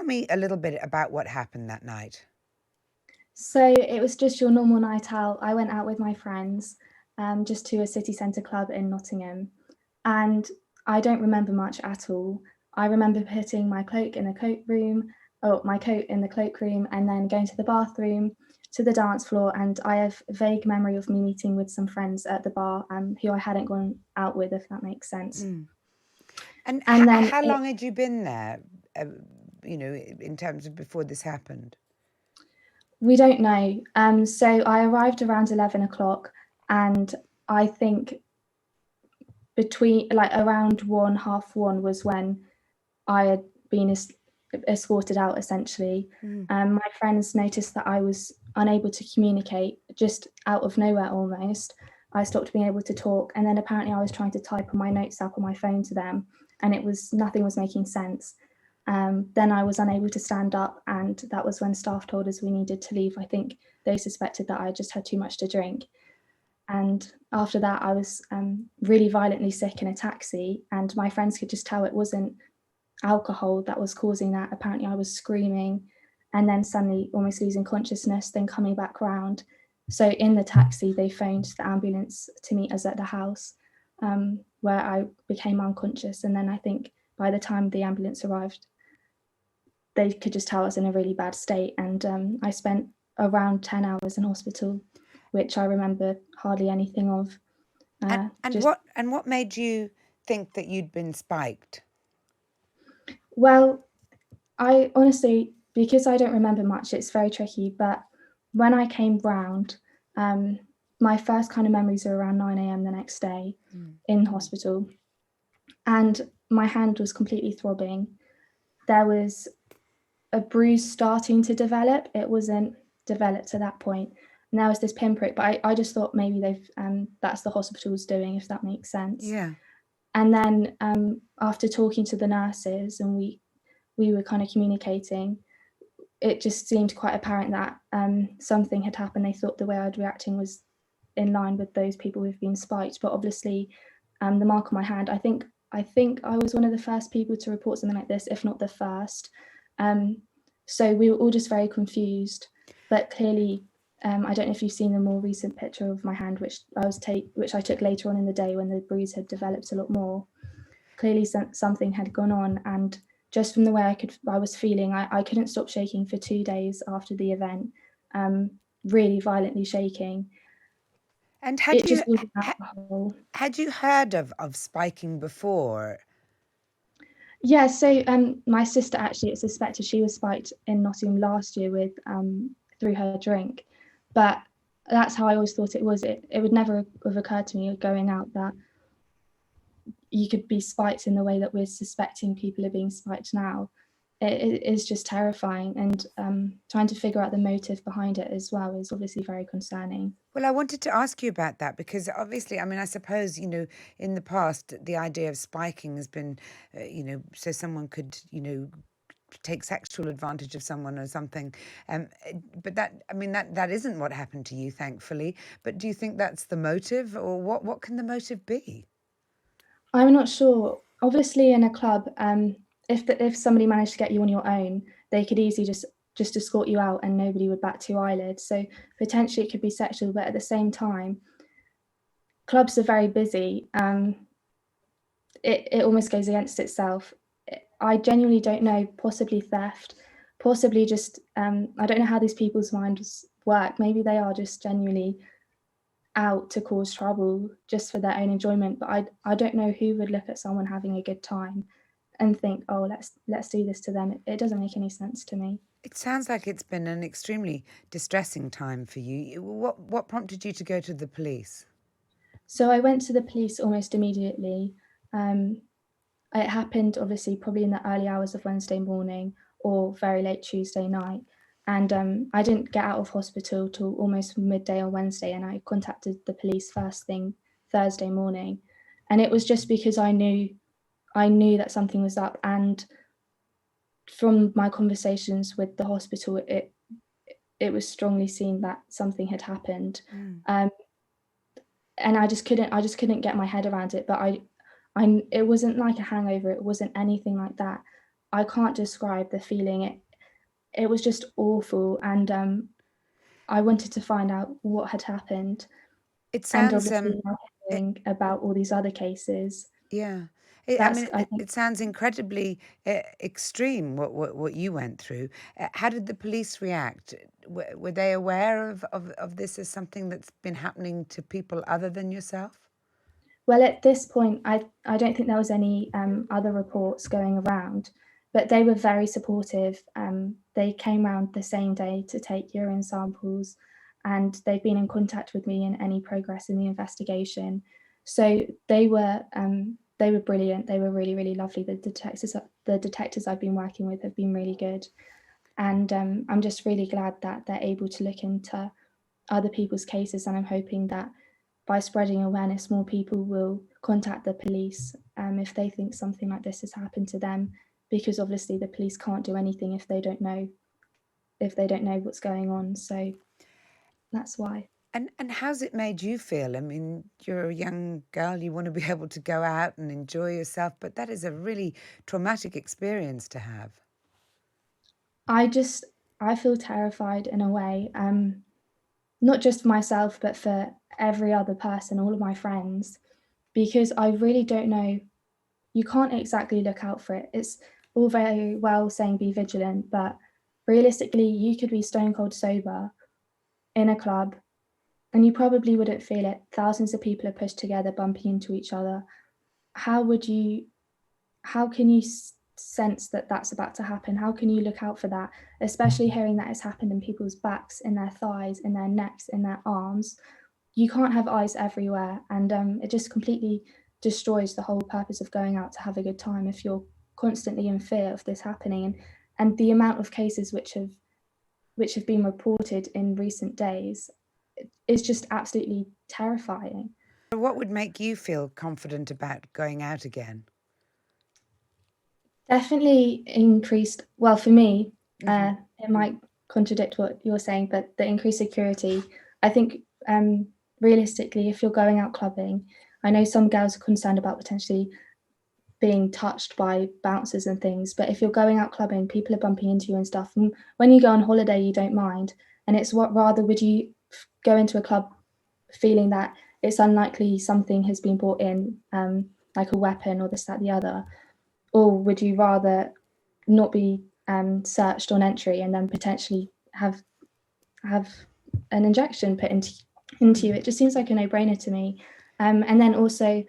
tell me a little bit about what happened that night? So it was just your normal night out. I went out with my friends, just to a city centre club in Nottingham, and I don't remember much at all. I remember putting my cloak in the coat room, or my coat in the cloakroom, and then going to the bathroom, to the dance floor, and I have a vague memory of me meeting with some friends at the bar, who I hadn't gone out with, if that makes sense. Mm. And And then how long had you been there, uh, in terms of before this happened? we don't know. So I arrived around 11 o'clock, and I think between like around 1:30 was when I had been escorted out essentially. Mm. My friends noticed that I was unable to communicate just out of nowhere almost. I stopped being able to talk, and then apparently I was trying to type on my notes app on my phone to them, and nothing was making sense. Then I was unable to stand up, and that was when staff told us we needed to leave. I think they suspected that I just had too much to drink. And after that, I was really violently sick in a taxi, and my friends could just tell it wasn't alcohol that was causing that. Apparently, I was screaming and then suddenly almost losing consciousness, then coming back round. So in the taxi, they phoned the ambulance to meet us at the house, where I became unconscious. And then I think by the time the ambulance arrived, they could just tell I was in a really bad state. And I spent around 10 hours in hospital, which I remember hardly anything of. Just And what made you think that you'd been spiked? Well, I honestly, because I don't remember much, it's very tricky. But when I came round, my first kind of memories are around 9 a.m. the next day in hospital, and my hand was completely throbbing. There was a bruise starting to develop. It wasn't developed to that point. And there was this pinprick, but I just thought maybe that's the hospital's doing, if that makes sense. Yeah. And then after talking to the nurses, and we were kind of communicating, it just seemed quite apparent that something had happened. They thought the way I'd reacting was in line with those people who've been spiked, but obviously the mark on my hand, I think I was one of the first people to report something like this, if not the first. So we were all just very confused, but clearly I don't know if you've seen the more recent picture of my hand, which I took later on in the day when the bruise had developed a lot more. Clearly something had gone on, and just from the way I was feeling, I couldn't stop shaking for 2 days after the event, really violently shaking. And It just wasn't alcohol. had you heard of spiking before? Yeah, so my sister actually suspected she was spiked in Nottingham last year with through her drink, but that's how I always thought it was. It would never have occurred to me going out that you could be spiked in the way that we're suspecting people are being spiked now. It is just terrifying, and trying to figure out the motive behind it as well is obviously very concerning. Well, I wanted to ask you about that because obviously, I mean, I suppose, in the past, the idea of spiking has been, so someone could, take sexual advantage of someone or something. But that isn't what happened to you, thankfully. But do you think that's the motive, or what can the motive be? I'm not sure. Obviously, in a club, if somebody managed to get you on your own, they could easily just escort you out, and nobody would bat two eyelids. So potentially it could be sexual, but at the same time, clubs are very busy. It almost goes against itself. I genuinely don't know. Possibly theft, possibly just I don't know how these people's minds work. Maybe they are just genuinely out to cause trouble just for their own enjoyment. But I don't know who would look at someone having a good time and think, oh, let's do this to them. It doesn't make any sense to me. It sounds like it's been an extremely distressing time for you. What prompted you to go to the police? So I went to the police almost immediately. Um, it happened obviously probably in the early hours of Wednesday morning or very late Tuesday night. And I didn't get out of hospital till almost midday on Wednesday, and I contacted the police first thing Thursday morning. And it was just because I knew that something was up, and from my conversations with the hospital, it was strongly seen that something had happened. Um, and I just couldn't get my head around it. But it wasn't like a hangover. It wasn't anything like that. I can't describe the feeling. It was just awful, and I wanted to find out what had happened, It and sounds obviously now it, hearing about all these other cases, yeah. I that's mean, I think it sounds incredibly extreme what you went through. How did the police react? Were they aware of this as something that's been happening to people other than yourself? well, at this point, I don't think there was any other reports going around, but they were very supportive. They came round the same day to take urine samples, and they've been in contact with me in any progress in the investigation. So they were brilliant. They were really, really lovely. The detectives I've been working with have been really good, and I'm just really glad that they're able to look into other people's cases, and I'm hoping that by spreading awareness, more people will contact the police if they think something like this has happened to them, because obviously the police can't do anything if they don't know what's going on. So that's why. And how's it made you feel? I mean, you're a young girl, you want to be able to go out and enjoy yourself, but that is a really traumatic experience to have. I just I feel terrified in a way, not just for myself, but for every other person, all of my friends, because I really don't know. You can't exactly look out for it. It's all very well saying be vigilant, but realistically, you could be stone cold sober in a club and you probably wouldn't feel it. Thousands of people are pushed together, bumping into each other. How would you, how can you sense that that's about to happen? How can you look out for that? Especially hearing that it's happened in people's backs, in their thighs, in their necks, in their arms. You can't have eyes everywhere. And it just completely destroys the whole purpose of going out to have a good time if you're constantly in fear of this happening. And the amount of cases which have been reported in recent days is just absolutely terrifying. What would make you feel confident about going out again? Definitely increased, well, for me, Hmm. it might contradict what you're saying, but the increased security, I think, realistically, if you're going out clubbing, I know some girls are concerned about potentially being touched by bouncers and things, but if you're going out clubbing, people are bumping into you and stuff. And when you go on holiday, you don't mind. And it's what rather would you go into a club feeling that it's unlikely something has been brought in, like a weapon or this, that, the other, or would you rather not be searched on entry and then potentially have an injection put into you? It just seems like a no-brainer to me. And then also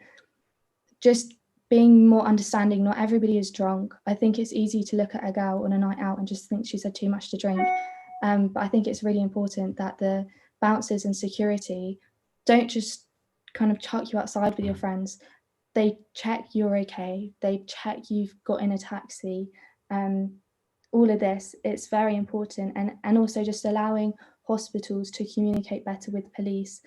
just being more understanding. Not everybody is drunk. I think it's easy to look at a girl on a night out and just think she's had too much to drink. But I think it's really important that the bouncers and security don't just kind of chuck you outside with your friends. They check you're okay. They check you've got in a taxi. Um, all of this, it's very important. And also just allowing hospitals to communicate better with police.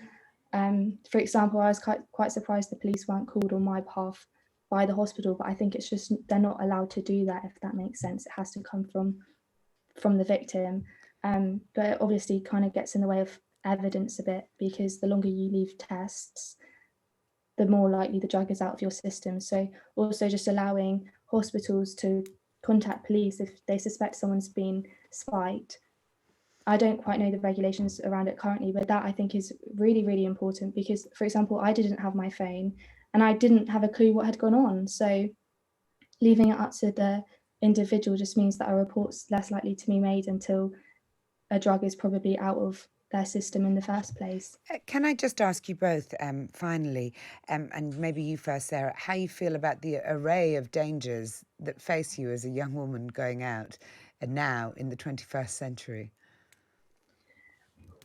For example, I was quite surprised the police weren't called on my behalf by the hospital, but I think it's just they're not allowed to do that, if that makes sense. It has to come from the victim. But it obviously kind of gets in the way of evidence a bit, because the longer you leave tests, the more likely the drug is out of your system. So also just allowing hospitals to contact police if they suspect someone's been spiked. I don't quite know the regulations around it currently, but that I think is really, really important because, for example, I didn't have my phone and I didn't have a clue what had gone on. So leaving it up to the individual just means that a report's less likely to be made until a drug is probably out of their system in the first place. Can I just ask you both, finally, and maybe you first, Sarah, how you feel about the array of dangers that face you as a young woman going out and now in the 21st century?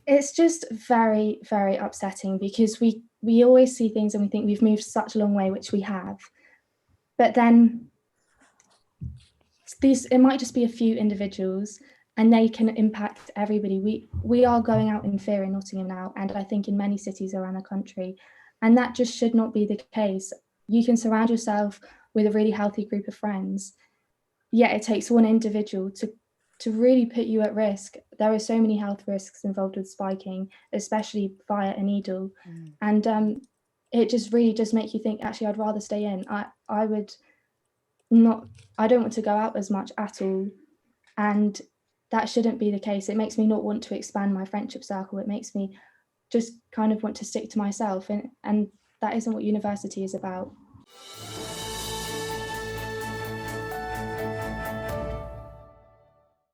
It's just very, very upsetting because we always see things and we think we've moved such a long way, which we have. But then these it might just be a few individuals and they can impact everybody. We are going out in fear in Nottingham now, and I think in many cities around the country, and that just should not be the case. You can surround yourself with a really healthy group of friends, yet it takes one individual to really put you at risk. There are so many health risks involved with spiking, especially via a needle, Mm. and it just really does make you think. Actually, I'd rather stay in. I would I don't want to go out as much at all. And that shouldn't be the case. It makes me not want to expand my friendship circle. It makes me just kind of want to stick to myself. And that isn't what university is about.